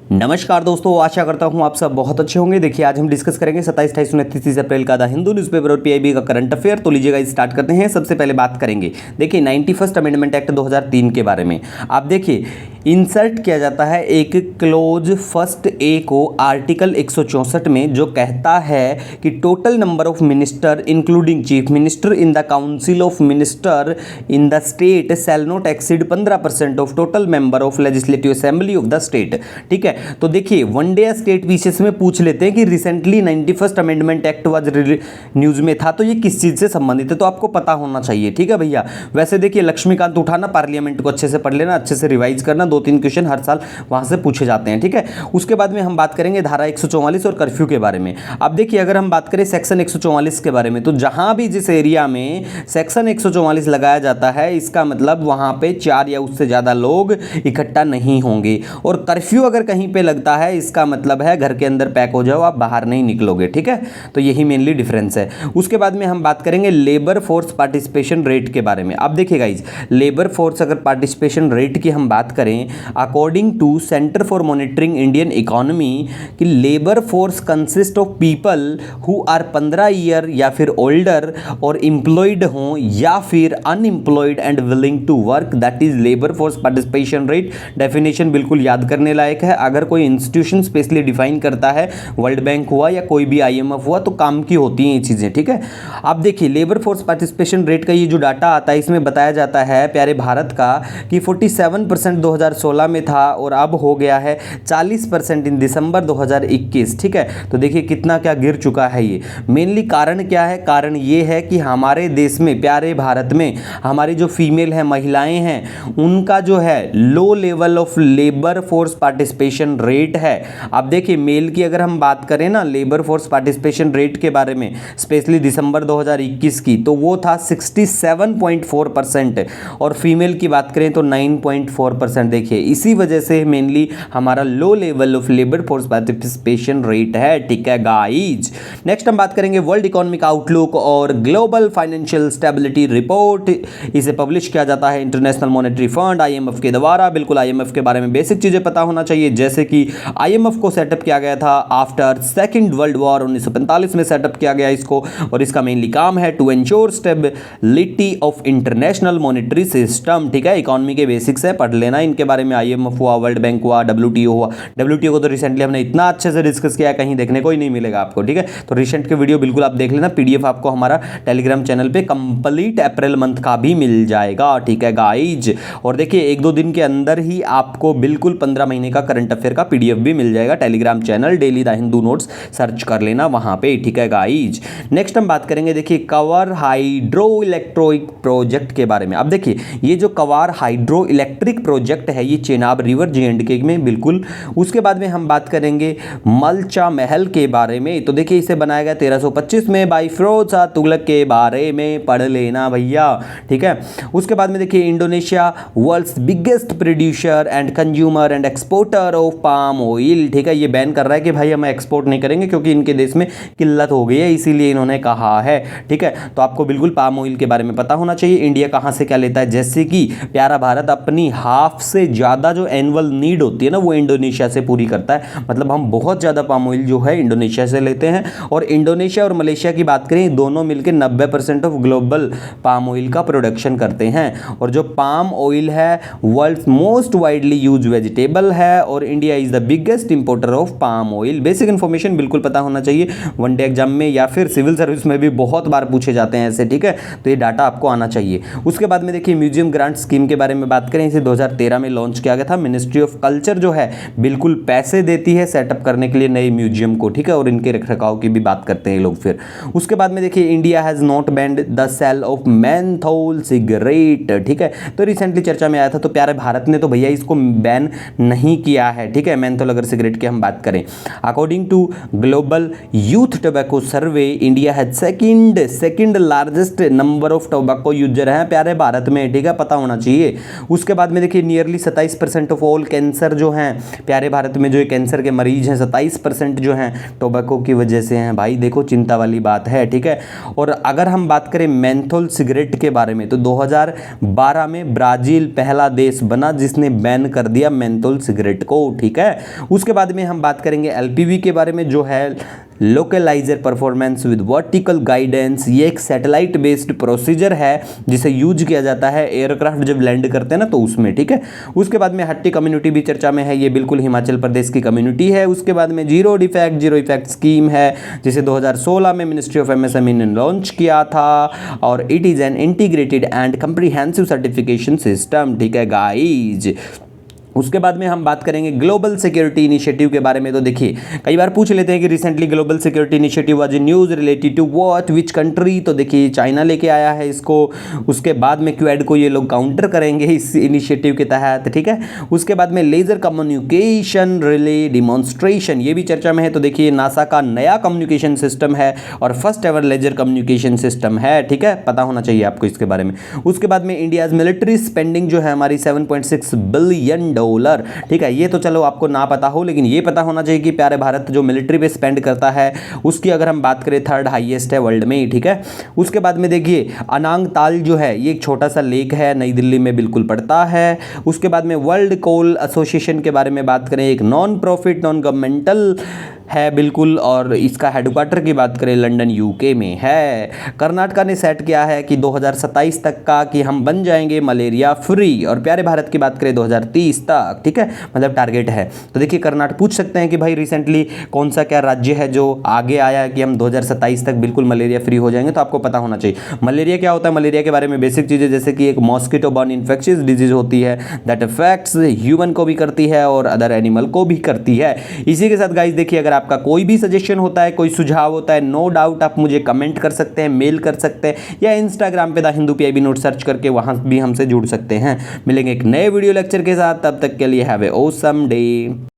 नमस्कार दोस्तों, आशा करता हूं आप सब बहुत अच्छे होंगे। देखिए आज हम डिस्कस करेंगे 27, 28, 29, 30 अप्रैल का द हिंदू न्यूज़पेपर और पीआईबी का करंट अफेयर। तो लीजिएगा स्टार्ट करते हैं। सबसे पहले बात करेंगे देखिए 91st अमेंडमेंट एक्ट 2003 के बारे में। आप देखिए इंसर्ट किया जाता है एक क्लोज फर्स्ट ए को आर्टिकल 164 में, जो कहता है कि total number of minister including chief minister in the council of minister in the state shall not exceed 15% of total member of legislative assembly of the state. ठीक है, तो देखिए वन डे स्टेट विशेष में पूछ लेते हैं कि recently 91st amendment act was news में था, तो ये किस चीज से संबंधित है, तो आपको पता होना चाहिए। ठीक है भैया, वैसे देखिए लक्ष्मीकांत उठाना, पार्लियामेंट को अच्छे से पढ़ लेना, अच्छे से रिवाइज करना, 2-3 क्वेश्चन हर साल वहां से पूछे जाते हैं। ठीक है, उसके बाद में हम बात करेंगे धारा 144 और कर्फ्यू के बारे में। अब देखिए अगर हम बात करें सेक्शन 144 के बारे में, तो जहां भी जिस एरिया में सेक्शन 144 लगाया जाता है, इसका मतलब वहां पे 4 या उससे ज्यादा लोग इकट्ठा नहीं होंगे। और कर्फ्यू अगर कहीं पे लगता है, इसका मतलब है घर के अंदर पैक हो जाओ, आप बाहर नहीं निकलोगे। ठीक है, तो यही मेनली डिफरेंस है। उसके बाद में हम बात करेंगे लेबर फोर्स पार्टिसिपेशन रेट के बारे में। अब देखिए गाइज, लेबर फोर्स अगर पार्टिसिपेशन रेट की हम बात करें, according to centre for monitoring Indian economy, कि labour force consist of people who are 15 year या फिर ओल्डर और एम्प्लॉयड हों या फिर unemployed and willing to work, that is labour force participation rate. Definition बिल्कुल याद करने लायक है। अगर कोई इंस्टीट्यूशन स्पेशली डिफाइन करता है, वर्ल्ड बैंक हुआ या कोई भी आईएमएफ हुआ, तो काम की होती हैं ये चीजें। ठीक है, अब देखिए लेबर फोर्स पार्टिसिपेशन रेट का ये जो डाटा आता है, इसमें बताया जाता है प्यारे भारत का कि 47% 2016 में था और अब हो गया है 40% इन दिसंबर 2021। ठीक है, तो देखिए कितना क्या गिर चुका है ये। मेनली कारण क्या है? कारण ये है कि हमारे देश में, प्यारे भारत में, हमारी जो फीमेल है, महिलाएं हैं, उनका जो है low level of labour force participation rate है। अब देखिए मेल की अगर हम बात करें ना, लेबर फोर्स पार्टिसिपेशन रेट के बारे में, स्पेशली दिसंबर 2021 की, तो वो था 67.4% और फीमेल की बात करें तो 9.4%। देखिए इसी वजह से मेनली हमारा low level of labour force participation rate है। ठीक है गाइज, नेक्स्ट हम बात करेंगे वर्ल्ड इकोनॉमिक आउटलुक और ग्लोबल फाइनेंशियल स्टेबिलिटी रिपोर्ट। इसे पब्लिश किया जाता है इंटरनेशनल मॉनेटरी फंड आईएमएफ के द्वारा। बिल्कुल आईएमएफ के बारे में बेसिक चीजें पता होना चाहिए, जैसे कि आईएमएफ को सेटअप किया गया था आफ्टर सेकंड वर्ल्ड वॉर, 1945 में सेटअप किया गया इसको, और इसका मेनली काम है to ensure stability of international monetary system. ठीक है, इकोनॉमी के बेसिक्स है, पढ़ लेना इनके बारे में। आईएमएफ हुआ, वर्ल्ड बैंक हुआ, डब्ल्यूटीओ हुआ। डब्ल्यूटीओ को तो रिसेंटली हमने इतना अच्छे से डिस्कस किया है, कहीं देखने को ही नहीं मिलेगा आपको। ठीक है, तो रिसेंट के वीडियो बिल्कुल आप देख लेना। पीडीएफ आपको हमारा टेलीग्राम चैनल पे कंप्लीट अप्रैल मंथ का भी मिल जाएगा। ठीक है गाइज, और देखिए 1-2 दिन के अंदर ही आपको बिल्कुल 15 महीने का करंट अफेयर का पीडीएफ भी मिल जाएगा। Telegram channel daily the Hindu notes search कर लेना वहां पे। ठीक है गाइज, नेक्स्ट हम बात करेंगे देखिए कवर हाइड्रो इलेक्ट्रिक प्रोजेक्ट के बारे में। अब देखिए ये जो कवार हाइड्रो इलेक्ट्रिक प्रोजेक्ट है, ये चेनाब रिवर जे&के में बिल्कुल। उसके बाद में हम बात करेंगे मलचा महल के बारे में। तो देखिए इसे बनाया गया 1325 में बाई फिरोज शाह तुगलक के बारे में पढ़ लेना भैया। ठीक है, उसके बाद में देखिए Indonesia world's biggest producer and consumer and exporter of palm oil. ठीक है, ये बैन कर रहा है कि भाई हम एक्सपोर्ट नहीं करेंगे क्योंकि इनके देश में किल्लत हो गई है, इसीलिए इन्होंने कहा है। ठीक है, तो आपको बिल्कुल पाम ऑयल के बारे में पता होना चाहिए। इंडिया कहां से क्या लेता है, जैसे कि प्यारा भारत अपनी हाफ से ज्यादा जो एनुअल नीड होती है ना, वो इंडोनेशिया से पूरी करता है। मतलब हम बहुत ज्यादा पाम ऑयल जो है इंडोनेशिया से लेते हैं। और इंडोनेशिया और मलेशिया की बात करें, दोनों मिलकर 90% ऑफ ग्लोबल पाम ऑयल का प्रोडक्शन करते हैं। और जो पाम ऑयल है world's most widely use vegetable है, और India is the biggest importer of palm oil. Basic information बिल्कुल पता होना चाहिए, वनडे एग्जाम में या फिर सिविल सर्विस में भी बहुत बार पूछे जाते हैं ऐसे। ठीक है, तो ये डाटा आपको आना चाहिए। उसके बाद में देखिए म्यूजियम ग्रांट स्कीम के बारे में बात करें, इसे 2013 में लॉन्च किया गया था। मिनिस्ट्री ऑफ कल्चर जो है बिल्कुल पैसे देती है सेटअप करने के लिए नए म्यूजियम को। ठीक है, और इनके रखरखाव की भी बात करते हैं लोग फिर। उसके बाद में देखिए India has not banned the sale of menthol cigarette. ठीक है, तो रिसेंटली चर्चा में आया था, तो प्यारे भारत ने तो भैया इसको बैन नहीं किया है। ठीक है, मेंथोल अगर सिगरेट की हम बात करें, according to global youth tobacco survey, India has second largest number of tobacco user हैं प्यारे भारत में। ठीक है, पता होना चाहिए। उसके बाद में देखिए नियरली 27% ऑफ ऑल कैंसर जो हैं प्यारे भारत में, जो ये कैंसर के मरीज हैं 27% जो हैं टोबैको की वजह से हैं। भाई देखो चिंता वाली बात है, ठीक है। और अगर हम बात करें मेंथोल सिगरेट के बारे में, तो 2012 में ब्राज़ील पहला देश बना जिसने बैन कर दिया मेंथोल सिगरेट को, ठीक है। उसके बाद में हम बात करेंगे एलपीवी के बारे में, जो है लोकलाइजर परफॉर्मेंस विद वर्टिकल गाइडेंस। ये एक सैटेलाइट बेस्ड प्रोसीजर है जिसे यूज किया जाता है एयरक्राफ्ट जब लैंड करते हैं ना, तो उसमें, ठीक है। उसके बाद में हट्टी कम्युनिटी भी चर्चा में है, ये बिल्कुल हिमाचल प्रदेश की कम्युनिटी है। उसके बाद में जीरो इफेक्ट स्कीम है जिसे 2016 में मिनिस्ट्री ऑफ एमएसएमई ने लॉन्च किया था, और it is an integrated and comprehensive certification system, ठीक है गाइज। उसके बाद में हम बात करेंगे ग्लोबल सिक्योरिटी इनिशिएटिव के बारे में। तो देखिए कई बार पूछ लेते हैं कि recently global security initiative was news related to what which country. तो देखिए चाइना लेके आया है इसको। उसके बाद में क्वेड को ये लोग काउंटर करेंगे इस इनिशिएटिव के तहत, ठीक है। उसके बाद में लेजर कम्युनिकेशन रिले डिमॉन्स्ट्रेशन, ये भी चर्चा में है। तो देखिए नासा का नया कम्युनिकेशन सिस्टम है और first ever laser communication system है, ठीक है, पता होना चाहिए आपको इसके बारे में। उसके बाद में इंडियाज मिलिट्री स्पेंडिंग जो है हमारी 7.6 बिलियन डॉलर, ठीक है। ये तो चलो आपको ना पता हो, लेकिन ये पता होना चाहिए कि प्यारे भारत जो मिलिट्री पे स्पेंड करता है उसकी अगर हम बात करें थर्ड हाईएस्ट है वर्ल्ड में, ठीक है। उसके बाद में देखिए अनांग ताल जो है ये एक छोटा सा लेक है, नई दिल्ली में बिल्कुल पड़ता है। उसके बाद में वर्ल्ड कोल एसोसिएशन के बारे में बात करें, एक नॉन प्रॉफिट नॉन गवर्नमेंटल है बिल्कुल, और इसका हेडक्वार्टर की बात करें लंदन यूके में है। कर्नाटका ने सेट किया है कि 2027 तक का कि हम बन जाएंगे मलेरिया फ्री, और प्यारे भारत की बात करें 2030 तक, ठीक है, मतलब टारगेट है। तो देखिए कर्नाटक पूछ सकते हैं कि भाई रिसेंटली कौन सा क्या राज्य है जो आगे आया है कि हम 2027 तक बिल्कुल मलेरिया फ्री हो जाएंगे। तो आपको पता होना चाहिए मलेरिया क्या होता है। मलेरिया के बारे में बेसिक चीज़ें जैसे कि एक मॉस्किटो बॉर्न इन्फेक्शियस डिजीज होती है दैट अफेक्ट्स ह्यूमन को भी करती है और अदर एनिमल को भी करती है। इसी के साथ गाइस देखिए अगर आपका कोई भी सजेशन होता है, कोई सुझाव होता है, नो डाउट आप मुझे कमेंट कर सकते हैं, मेल कर सकते हैं, या इंस्टाग्राम पे the Hindu PIB note search करके वहां भी हमसे जुड़ सकते हैं। मिलेंगे एक नए वीडियो लेक्चर के साथ, तब तक के लिए हैव ए ऑसम डे।